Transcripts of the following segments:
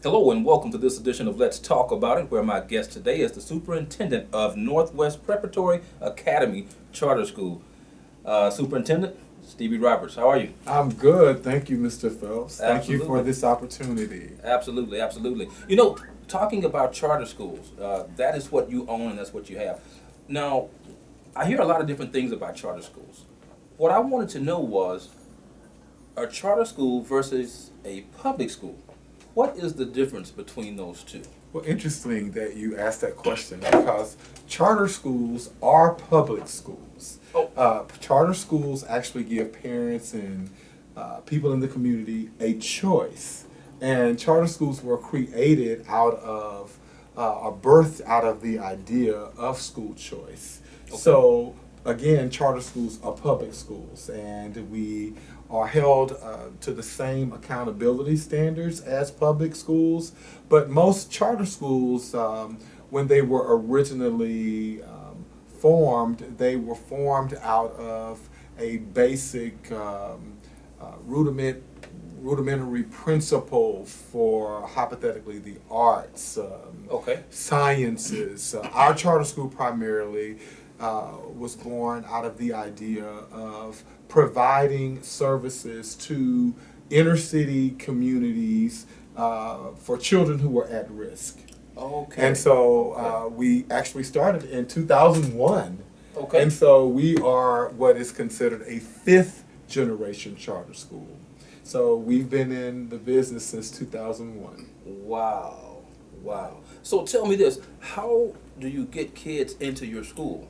Hello and welcome to this edition of Let's Talk About It, where my guest today is the Superintendent of Northwest Preparatory Academy Charter School. Superintendent Stevie Roberts, how are you? I'm good, thank you, Mr. Phelps. Thank you Absolutely. for this opportunity. Absolutely, absolutely. You know, talking about charter schools, that is what you own and that's what you have. Now, I hear a lot of different things about charter schools. What I wanted to know was, a charter school versus a public school, what is the difference between those two? Well, interesting that you asked that question because charter schools are public schools. Charter schools actually give parents and people in the community a choice. And charter schools were created out of, or birthed out of the idea of school choice. Okay. So, again, charter schools are public schools, and we are held to the same accountability standards as public schools. But most charter schools, when they were originally formed, they were formed out of a basic rudimentary principle for, hypothetically, the arts, Okay. sciences. Our charter school primarily was born out of the idea of providing services to inner city communities for children who were at risk. Okay. And so we actually started in 2001. Okay. And so we are what is considered a fifth generation charter school. So we've been in the business since 2001. Wow, wow. So tell me this, how do you get kids into your school?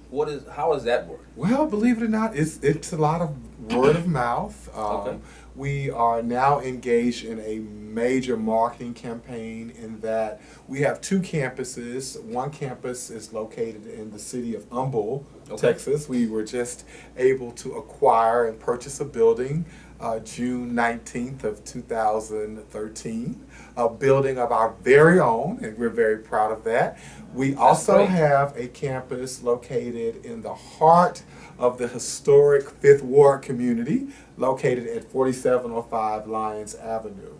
How does that work? Well, believe it or not, it's a lot of word of mouth. Okay. We are now engaged in a major marketing campaign in that we have two campuses. One campus is located in the city of Humble, Okay. Texas. We were just able to acquire and purchase a building June 19th of 2013, a building of our very own, and we're very proud of that. We also great. have a campus located in the heart of the historic Fifth Ward community, located at 4705 Lyons Avenue.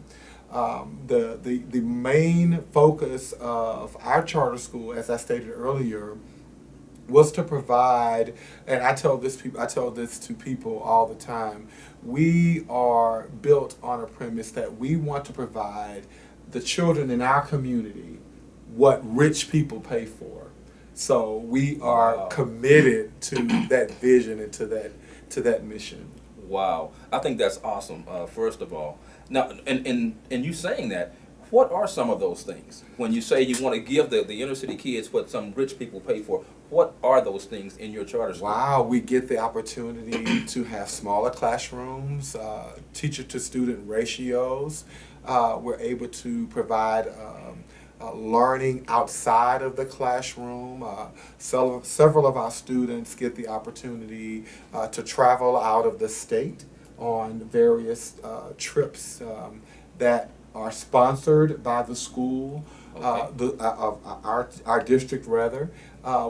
The main focus of our charter school, as I stated earlier, was to provide, and I tell this to people all the time. We are built on a premise that we want to provide the children in our community what rich people pay for. So we are Wow. committed to that vision and to that mission. Wow, I think that's awesome, first of all. Now, and you saying that, what are some of those things? When you say you want to give the inner city kids what some rich people pay for, what are those things in your charter school? Wow, we get the opportunity to have smaller classrooms, teacher to student ratios. We're able to provide learning outside of the classroom. Several of our students get the opportunity to travel out of the state on various trips that are sponsored by the school, Okay. our district rather.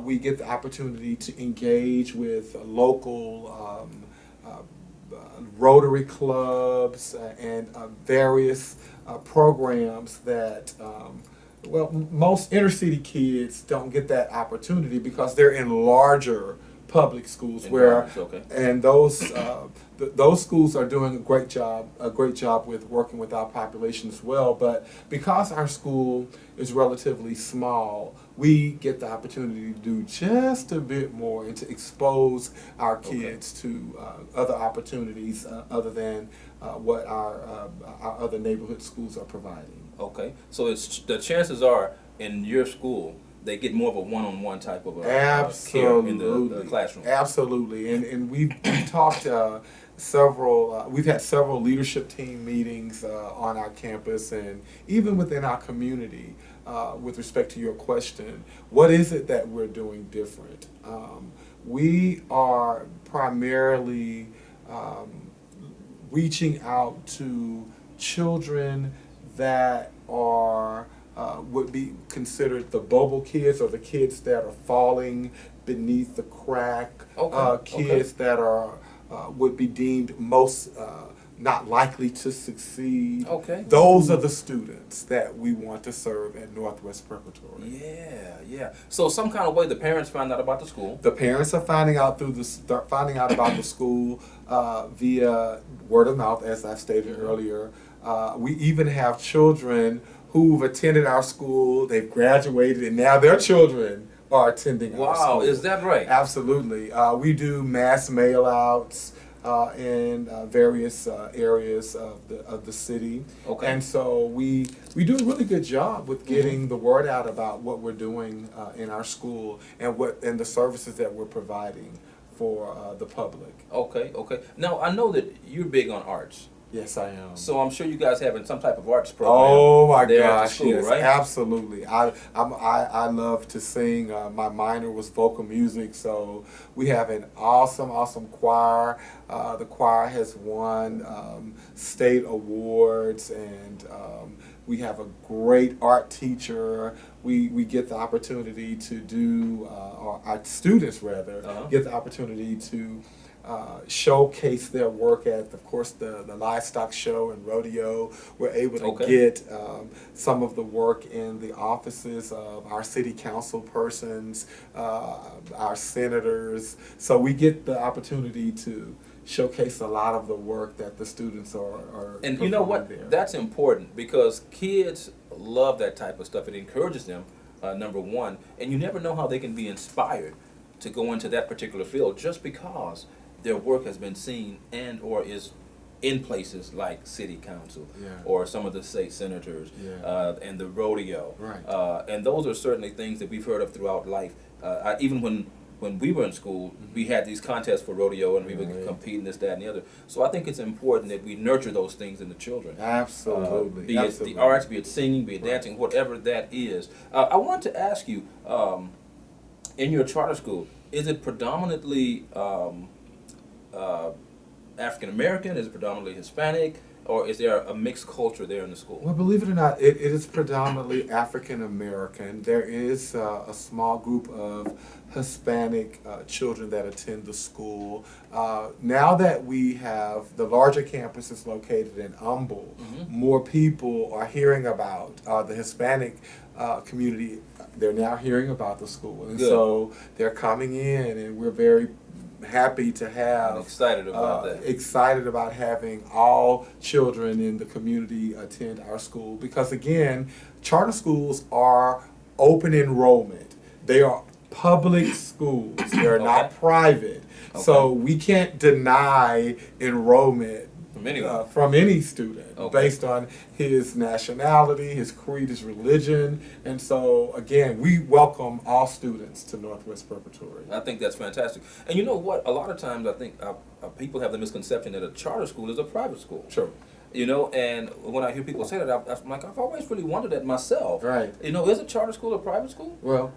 We get the opportunity to engage with local Rotary clubs and various programs that, most inner city kids don't get that opportunity because they're in larger public schools Environments, okay. and those schools are doing a great job with working with our population as well. But because our school is relatively small, we get the opportunity to do just a bit more and to expose our kids to other opportunities other than what our other neighborhood schools are providing. Okay, so the chances are in your school, they get more of a one-on-one type of care in the classroom. Absolutely, and we've talked we've had several leadership team meetings on our campus and even within our community with respect to your question. What is it that we're doing different? We are primarily reaching out to children that are would be considered the bubble kids, or the kids that are falling beneath the crack. Okay. Kids that are would be deemed most not likely to succeed. Okay. Those are the students that we want to serve at Northwest Preparatory. Yeah, yeah. So some kind of way the parents find out about the school. The parents are finding out finding out about the school via word of mouth, as I stated earlier. We even have children who've attended our school, they've graduated, and now their children are attending our school. Wow, is that right? Absolutely. We do mass mail-outs in various areas of the city. Okay. And so we do a really good job with getting the word out about what we're doing in our school and the services that we're providing for the public. Okay, okay. Now I know that you're big on arts. Yes, I am. So I'm sure you guys having some type of arts program. Oh my there at the gosh, school, yes, right? absolutely. I love to sing. My minor was vocal music, so we have an awesome choir. The choir has won state awards, and we have a great art teacher. We get the opportunity to do, or our students rather, get the opportunity to showcase their work at, of course, the livestock show and rodeo. We're able to get some of the work in the offices of our city council persons, our senators. So we get the opportunity to showcase a lot of the work that the students are And you know what? there. That's important because kids love that type of stuff. It encourages them, number one, and you never know how they can be inspired to go into that particular field just because their work has been seen and or is in places like city council or some of the state senators and the rodeo. Right. And those are certainly things that we've heard of throughout life. Even when we were in school, we had these contests for rodeo and we would compete in this, that, and the other. So I think it's important that we nurture those things in the children. Absolutely. Be it the arts, be it singing, be it dancing, whatever that is. I want to ask you, in your charter school, is it predominantly African American? Is it predominantly Hispanic? Or is there a mixed culture there in the school? Well, believe it or not, it is predominantly African American. There is a small group of Hispanic children that attend the school. Now that we have the larger campus is located in Humble, more people are hearing about the Hispanic community. They're now hearing about the school, and so they're coming in, and we're very happy to have. I'm excited about that. Excited about having all children in the community attend our school because, again, charter schools are open enrollment. They are public schools. They are not private. So we can't deny enrollment from any student based on his nationality, his creed, his religion. And so, again, we welcome all students to Northwest Preparatory. I think that's fantastic. And you know what? A lot of times I think people have the misconception that a charter school is a private school. Sure. You know, and when I hear people say that, I'm like, I've always really wondered that myself. Right. You know, is a charter school a private school? Well,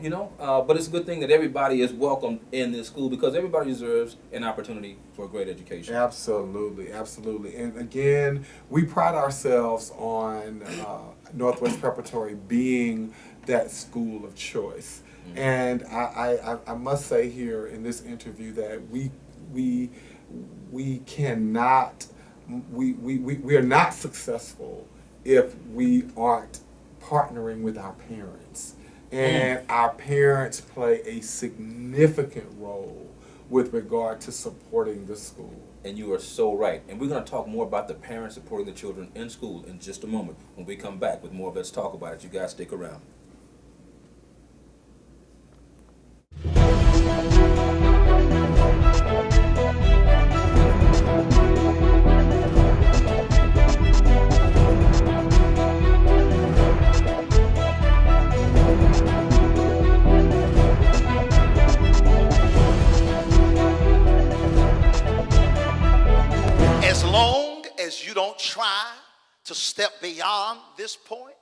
you know, but it's a good thing that everybody is welcome in this school because everybody deserves an opportunity for a great education. absolutely, absolutely. And again, we pride ourselves on Northwest Preparatory being that school of choice. And I must say here in this interview that we cannot. We are not successful if we aren't partnering with our parents. And our parents play a significant role with regard to supporting the school. And you are so right. And we're going to talk more about the parents supporting the children in school in just a moment when we come back with more of Let's Talk About It. You guys stick around. As long as you don't try to step beyond this point,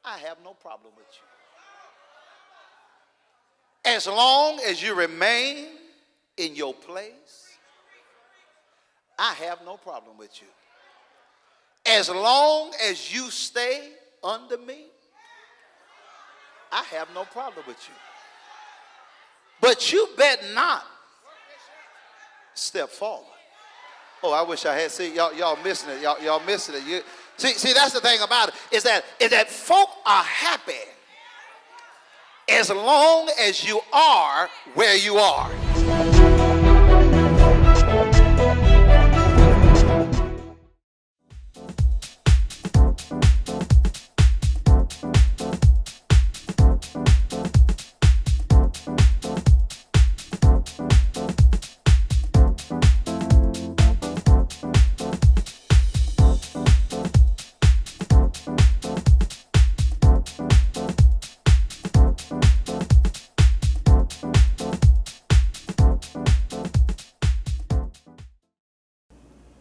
I have no problem with you. As long as you remain in your place, I have no problem with you. As long as you stay under me, I have no problem with you. But you bet not step forward. Oh, I wish I had. See, y'all missing it. Y'all missing it. See, that's the thing about it, is that folk are happy as long as you are where you are.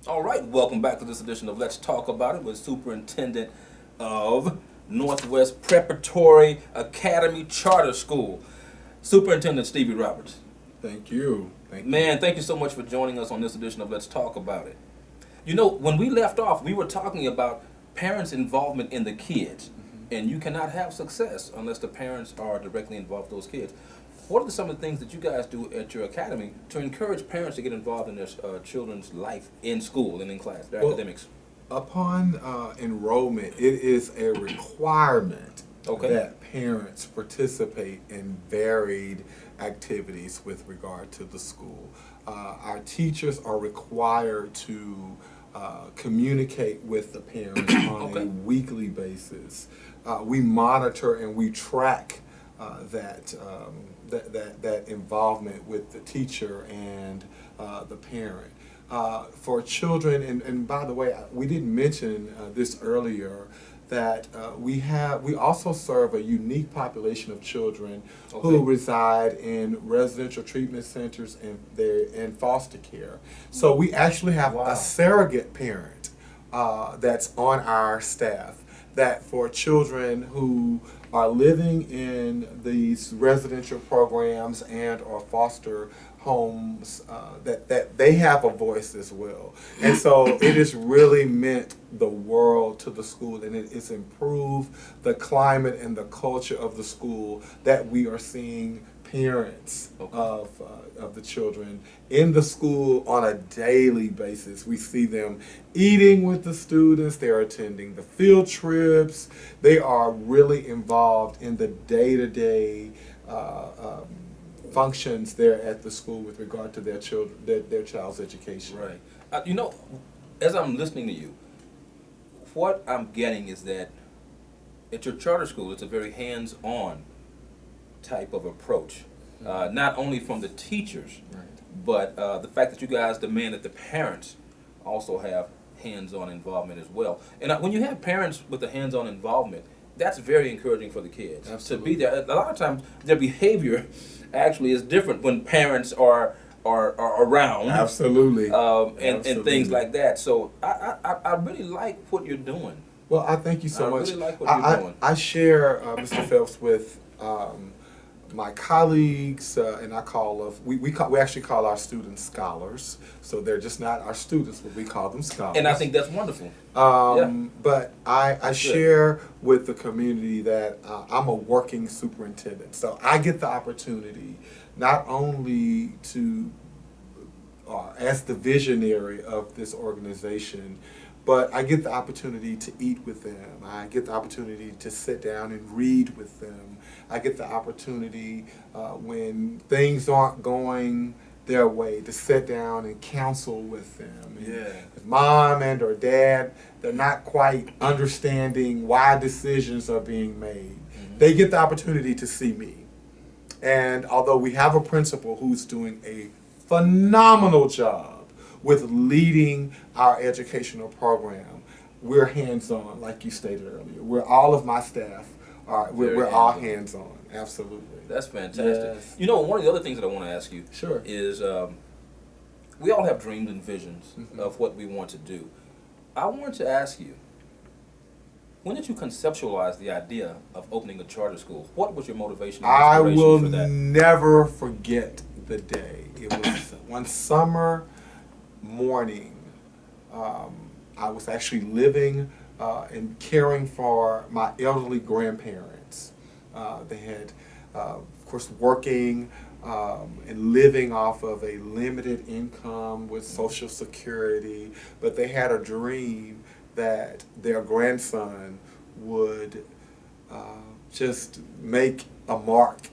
All right, welcome back to this edition of Let's Talk About It with Superintendent of Northwest Preparatory Academy Charter School, Superintendent Stevie Roberts. Thank you. Man, thank you so much for joining us on this edition of Let's Talk About It. You know, when we left off, we were talking about parents' involvement in the kids, and you cannot have success unless the parents are directly involved with those kids. What are some of the things that you guys do at your academy to encourage parents to get involved in their children's life in school and in class, their academics? Upon enrollment, it is a requirement that parents participate in varied activities with regard to the school. Our teachers are required to communicate with the parents on a weekly basis. We monitor and we track that involvement with the teacher and the parent. For children, and by the way, we didn't mention this earlier, that we also serve a unique population of children who reside in residential treatment centers and they're in foster care. So we actually have a surrogate parent that's on our staff, that for children who are living in these residential programs and or foster homes, that they have a voice as well. And so it has really meant the world to the school, and it's improved the climate and the culture of the school, that we are seeing parents of the children in the school on a daily basis. We see them eating with the students, they're attending the field trips, they are really involved in the day-to-day functions there at the school with regard to their children, their child's education. Right. You know, as I'm listening to you, what I'm getting is that at your charter school, it's a very hands-on type of approach. Not only from the teachers, but the fact that you guys demand that the parents also have hands-on involvement as well. And when you have parents with the hands-on involvement, that's very encouraging for the kids. Absolutely. To be there. A lot of times, their behavior actually is different when parents are around. Absolutely. And things like that. So I really like what you're doing. Well, I thank you so much. I really like what you're doing. I share, Mr. Phelps, with my colleagues, and we actually call our students scholars. So they're just not our students, but we call them scholars. And I think that's wonderful. But I share with the community that I'm a working superintendent. So I get the opportunity not only to, as the visionary of this organization, but I get the opportunity to eat with them. I get the opportunity to sit down and read with them. I get the opportunity when things aren't going their way to sit down and counsel with them. If mom and or dad, they're not quite understanding why decisions are being made, they get the opportunity to see me. And although we have a principal who's doing a phenomenal job with leading our educational program, we're hands-on, like you stated earlier. All of my staff we're all hands-on. Absolutely. That's fantastic. Yes. You know, one of the other things that I want to ask you is we all have dreams and visions of what we want to do. I want to ask you, when did you conceptualize the idea of opening a charter school? What was your motivation and inspiration for that? I will never forget the day. It was one summer morning. I was actually living and caring for my elderly grandparents. They had, of course, working and living off of a limited income with Social Security, but they had a dream that their grandson would just make a mark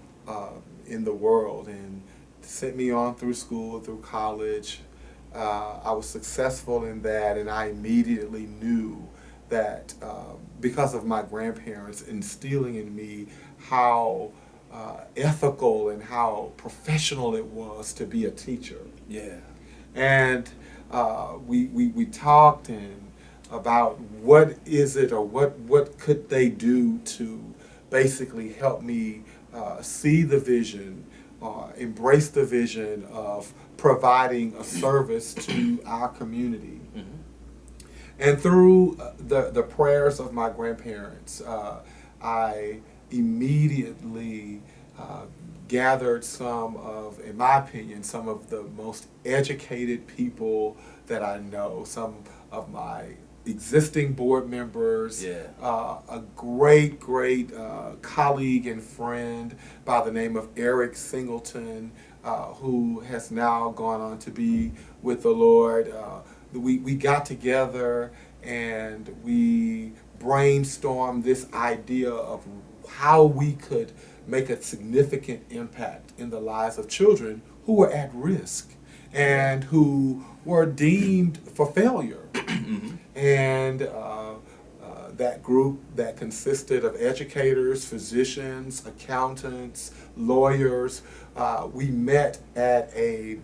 in the world, and sent me on through school, through college. I was successful in that, and I immediately knew that because of my grandparents instilling in me how ethical and how professional it was to be a teacher. Yeah. And we talked and about what is it, or what could they do to basically help me see the vision, embrace the vision of providing a service to our community. And through the prayers of my grandparents, I immediately gathered some of, in my opinion, some of the most educated people that I know, some of my existing board members, a great colleague and friend by the name of Eric Singleton, who has now gone on to be with the Lord. We got together and we brainstormed this idea of how we could make a significant impact in the lives of children who were at risk and who were deemed for failure. And that group that consisted of educators, physicians, accountants, lawyers, we met at a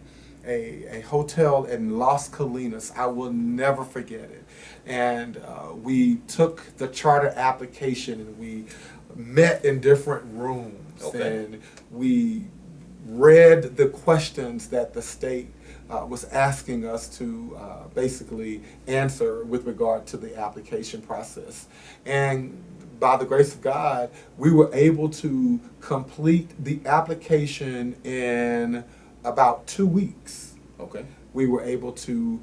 hotel in Las Colinas. I will never forget it. And we took the charter application and we met in different rooms. And we read the questions that the state was asking us to basically answer with regard to the application process. And by the grace of God, we were able to complete the application in about 2 weeks. We were able to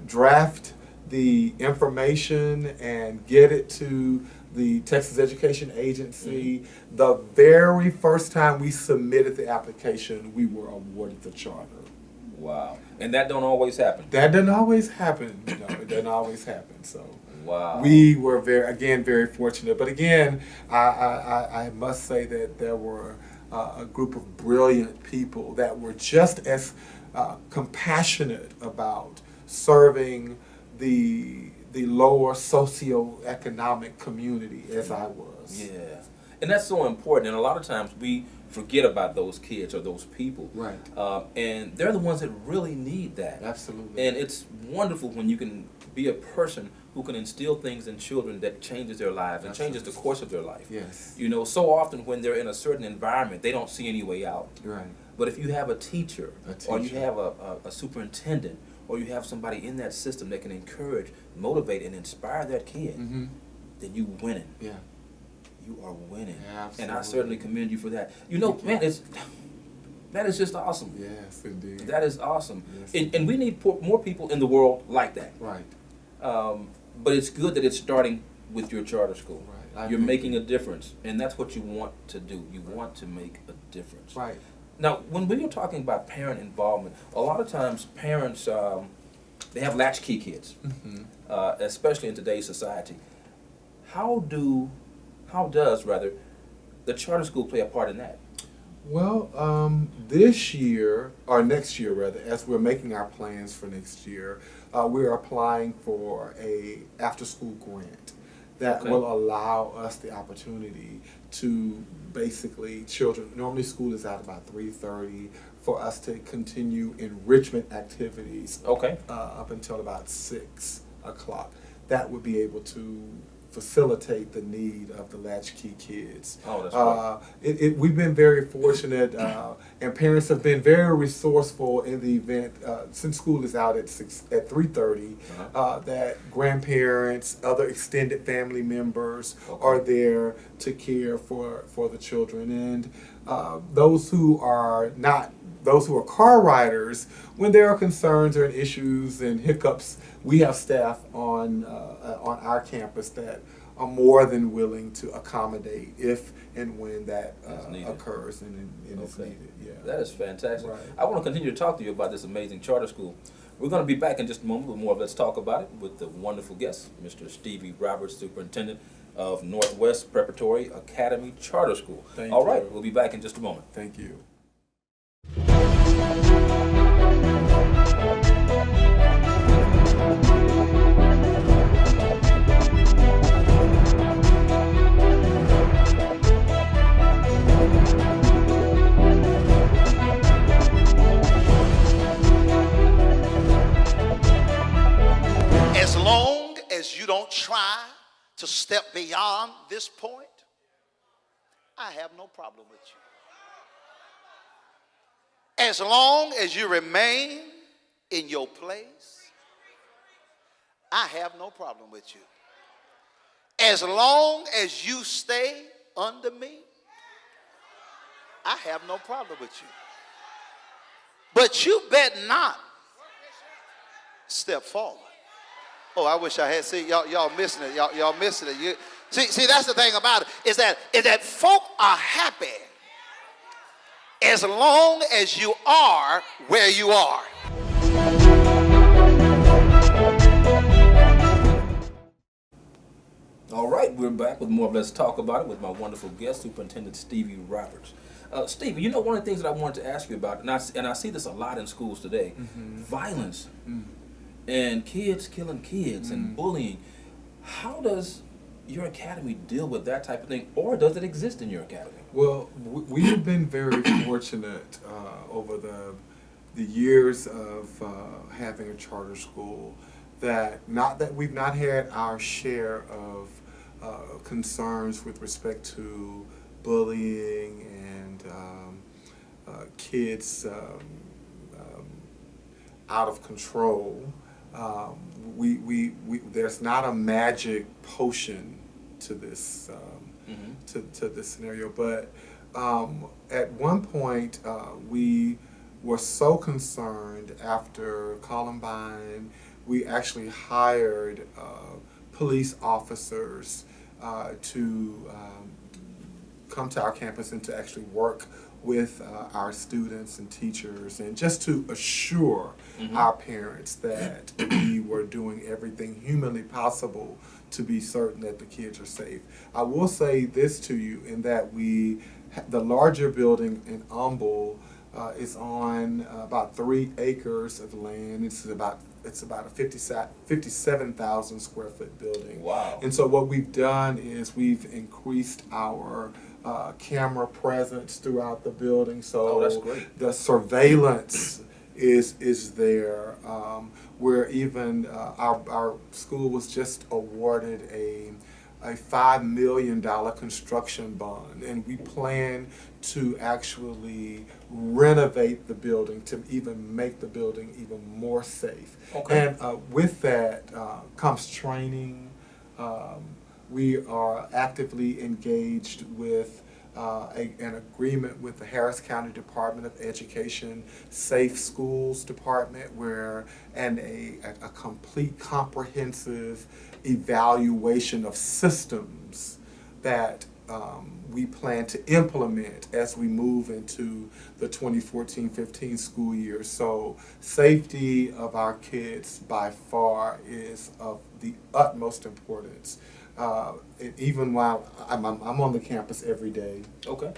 draft the information and get it to the Texas Education Agency. The very first time we submitted the application, we were awarded the charter. Wow. And that don't always happen. That doesn't always happen. No, it doesn't always happen. So wow. We were very fortunate. But again, I must say that there were a group of brilliant people that were just as compassionate about serving the lower socioeconomic community as I was. Yeah. And that's so important. And a lot of times we forget about those kids or those people. Right. And they're the ones that really need that. Absolutely. And it's wonderful when you can be a person who can instill things in children that changes their lives and changes the course of their life. Yes. You know, so often when they're in a certain environment, they don't see any way out. Right. But if you have a teacher, or you have a superintendent, or you have somebody in that system that can encourage, motivate, and inspire that kid, then you winning. Yeah. You are winning. Absolutely. And I certainly commend you for that. You know, man, that is just awesome. Yes, indeed. That is awesome. Yes. And we need more people in the world like that. Right. But it's good that it's starting with your charter school. Right. You're making a difference, and that's what you want to do. You want to make a difference. Right. Now, when we were talking about parent involvement, a lot of times parents, they have latchkey kids, especially in today's society. How does the charter school play a part in that? Well, this year, or next year rather, as we're making our plans for next year, we're applying for a after-school grant that will allow us the opportunity to basically, normally school is out about 3:30, for us to continue enrichment activities up until about 6 o'clock. That would be able to facilitate the need of the latchkey kids. Oh, that's great. We've been very fortunate, and parents have been very resourceful in the event, since school is out at 3:30, that grandparents, other extended family members are there to care for the children. And those who are car riders, when there are concerns or issues and hiccups, we have staff on our campus that are more than willing to accommodate if and when that occurs and is Okay. needed. Yeah. That is fantastic. Right. I want to continue to talk to you about this amazing charter school. We're going to be back in just a moment with more of Let's Talk About It with the wonderful guest, Mr. Stevie Roberts, Superintendent of Northwest Preparatory Academy Charter School. Thank All right, you. we'll be back in just a moment. Thank you. As long as you don't try to step beyond this point, I have no problem with you. As long as you remain in your place, I have no problem with you. As long as you stay under me, I have no problem with you. But you bet not step forward. Oh, I wish I had. See, y'all missing it. Y'all missing it. You see, that's the thing about it is that folk are happy as long as you are where you are. All right, we're back with more of Let's Talk About It with my wonderful guest, Superintendent Stevie Roberts. Stevie, you know, one of the things that I wanted to ask you about, and I see this a lot in schools today, violence and kids killing kids and bullying. How does your academy deal with that type of thing, or does it exist in your academy? Well, we have been very fortunate over the years of having a charter school that not that we've not had our share of concerns with respect to bullying and kids out of control. We there's not a magic potion to this to this scenario, but at one point we were so concerned after Columbine, we actually hired police officers to come to our campus and to actually work with our students and teachers, and just to assure our parents that we were doing everything humanly possible to be certain that the kids are safe. I will say this to you, in that the larger building in Humble is on about 3 acres of land. It's about a 57,000 square foot building. Wow. And so what we've done is we've increased our camera presence throughout the building. So that's great. the surveillance is there. Where even our school was just awarded a $5 million construction bond, and we plan to actually renovate the building to even make the building even more safe. Okay. And with that comes training. We are actively engaged with an agreement with the Harris County Department of Education Safe Schools Department, and a complete comprehensive evaluation of systems that we plan to implement as we move into the 2014-15 school year. So safety of our kids by far is of the utmost importance. Even while I'm on the campus every day. Okay.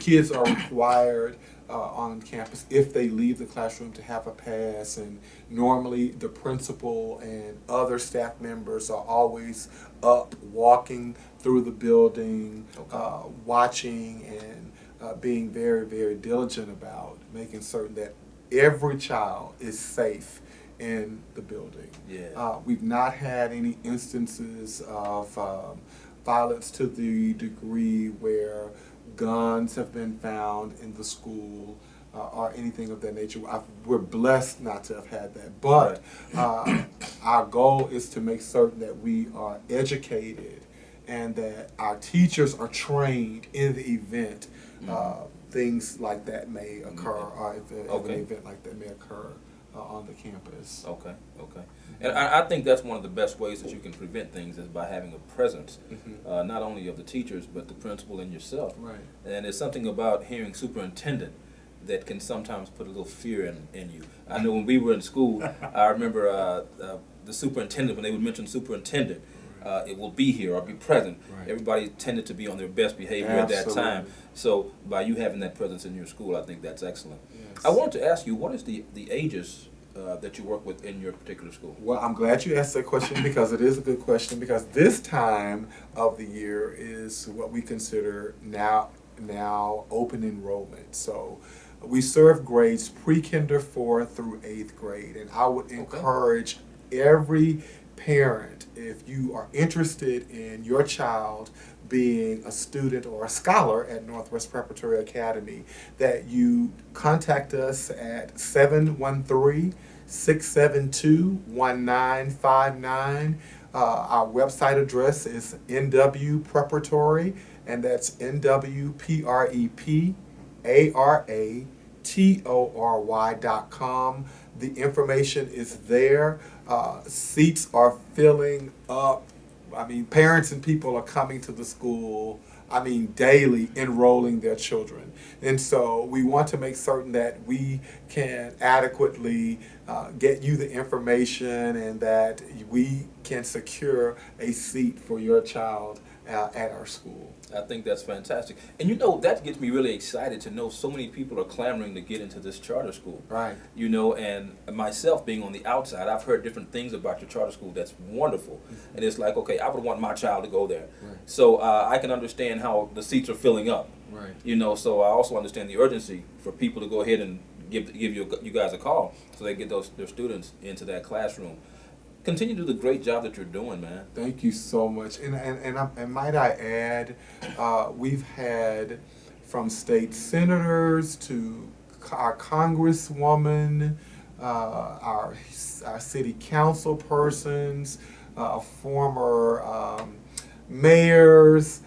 Kids are required on campus, if they leave the classroom, to have a pass, and normally the principal and other staff members are always up walking through the building, watching and being very, very diligent about making certain that every child is safe in the building. Yeah. We've not had any instances of violence to the degree where guns have been found in the school or anything of that nature. We're blessed not to have had that, but our goal is to make certain that we are educated and that our teachers are trained in the event things like that may occur, or if an event like that may occur on the campus. Okay, okay. And I think that's one of the best ways that you can prevent things is by having a presence, not only of the teachers, but the principal and yourself. Right. And there's something about hearing superintendent that can sometimes put a little fear in you. I know when we were in school, I remember the superintendent, when they would mention superintendent, it will be here or be present. Right. Everybody tended to be on their best behavior at that Absolutely. time. So by you having that presence in your school, I think that's excellent. Yes. I wanted to ask you, what is the ages that you work with in your particular school? Well, I'm glad you asked that question because it is a good question, because this time of the year is what we consider now open enrollment. So we serve grades pre-kinder 4 through 8th grade, and I would encourage every parent, if you are interested in your child being a student or a scholar at Northwest Preparatory Academy, that you contact us at 713-672-1959. Our website address is NW Preparatory, and that's NWPreparatory.com. The information is there. Seats are filling up. I mean, parents and people are coming to the school, I mean, daily enrolling their children. And so we want to make certain that we can adequately get you the information and that we can secure a seat for your child at our school. I think that's fantastic. And you know, that gets me really excited to know so many people are clamoring to get into this charter school. Right. You know, and myself being on the outside, I've heard different things about your charter school that's wonderful. And it's like, okay, I would want my child to go there. Right. So I can understand how the seats are filling up. Right. You know, so I also understand the urgency for people to go ahead and give you guys a call so they get their students into that classroom. Continue to do the great job that you're doing, man. Thank you so much. And might I add, we've had from state senators to our congresswoman, our city council persons, former mayors,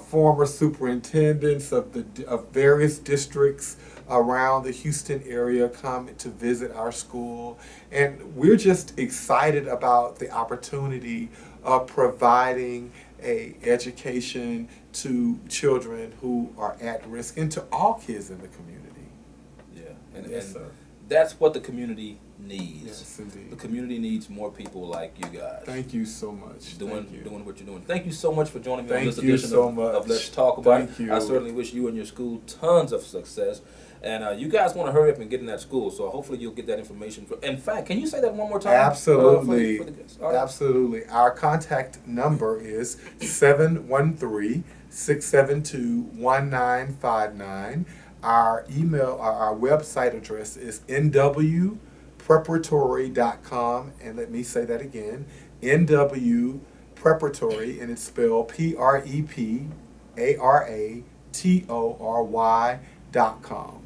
former superintendents of various districts around the Houston area come to visit our school, and we're just excited about the opportunity of providing a education to children who are at risk and to all kids in the community. Yeah, and Yes, sir. that's what the community needs. Yes, indeed. The community needs more people like you guys. Thank you so much. Doing Thank you. what you're doing. Thank you so much for joining me on Thank this you edition so of much. Let's Talk About Thank It. you. I certainly wish you and your school tons of success. And you guys want to hurry up and get in that school, so hopefully you'll get that information. In fact, can you say that one more time? Absolutely. For the guests? All right. Absolutely. Our contact number is 713-672-1959. Our email, our website address is nwpreparatory.com. And let me say that again, NW Preparatory, and it's spelled PREPARATORY.com.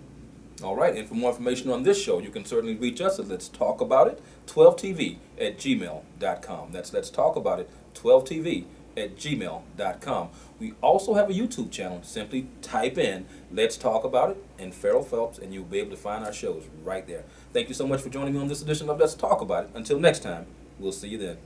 All right, and for more information on this show, you can certainly reach us at Let's Talk About It 12tv@gmail.com. That's Let's Talk About It 12tv@gmail.com. We also have a YouTube channel. Simply type in Let's Talk About It and Ferrell Phelps, and you'll be able to find our shows right there. Thank you so much for joining me on this edition of Let's Talk About It. Until next time, we'll see you then.